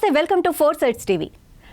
నమస్తే, welcome to 4 sides TV.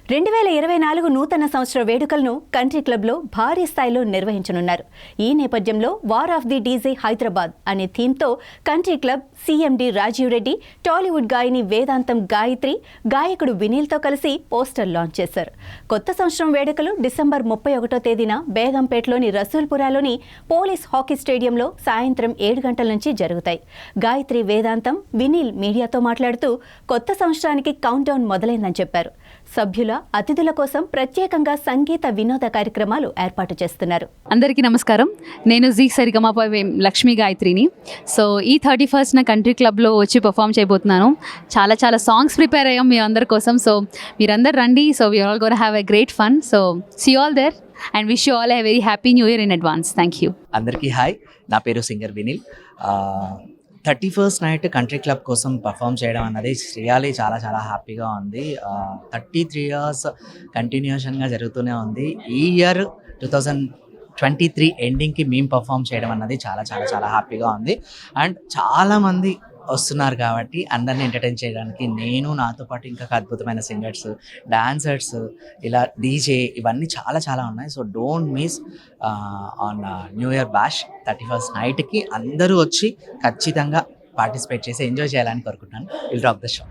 2024 నూతన సంవత్సర వేడుకలను కంట్రీ క్లబ్లో భారీ స్థాయిలో నిర్వహించనున్నారు. ఈ నేపథ్యంలో war of the DJ Hyderabad అనే థీమ్తో country club CMD Rajiv Reddy, Tollywood గాయని వేదాంతం గాయత్రి, గాయకుడు వినీల్తో కలిసి పోస్టర్ లాంచ్ చేశారు. కొత్త సంవత్సరం వేడుకలు డిసెంబర్ 31వ తేదీన బేగంపేటలోని రసూల్పురాలోని పోలీస్ హాకీ స్టేడియంలో సాయంత్రం 7 గంటల నుంచి జరుగుతాయి. గాయత్రి, వేదాంతం, వినీల్ మీడియాతో మాట్లాడుతూ కొత్త సంవత్సరానికి కౌంట్ డౌన్ మొదలైందని చెప్పారు. సభ్యుల, అతిథుల కోసం ప్రత్యేకంగా సంగీత వినోద కార్యక్రమాలు ఏర్పాటు చేస్తున్నారు. అందరికీ నమస్కారం. నేను జీ సరిగమపై లక్ష్మీ గాయత్రిని. సో ఈ 31st కంట్రీ క్లబ్లో వచ్చి పర్ఫామ్ చేయబోతున్నాను. చాలా సాంగ్స్ ప్రిపేర్ అయ్యాం మీ అందరి కోసం. సో మీరందరూ రండి. So we all gonna have a great fun. So see all there and wish you all a very happy new year in advance. Thank you. అందరికీ హాయ్, నా పేరు singer Vineel. 31st night country club కోసం perform చేయడం అన్నది really చాలా హ్యాపీగా ఉంది. 33 years కంటిన్యూషన్గా జరుగుతూనే ఉంది. ఈ ఇయర్ 2023 ఎండింగ్కి మేము పర్ఫామ్ చేయడం అన్నది చాలా హ్యాపీగా ఉంది. అండ్ చాలామంది వస్తున్నారు కాబట్టి అందరిని ఎంటర్టైన్ చేయడానికి నేను, నాతో పాటు ఇంకా అద్భుతమైన సింగర్స్, డాన్సర్స్, ఇలా డీజే, ఇవన్నీ చాలా ఉన్నాయి. So don't miss on new year bash 31st నైట్కి అందరూ వచ్చి ఖచ్చితంగా పార్టిసిపేట్ చేసి ఎంజాయ్ చేయాలని కోరుకుంటున్నాను. Will rock the show.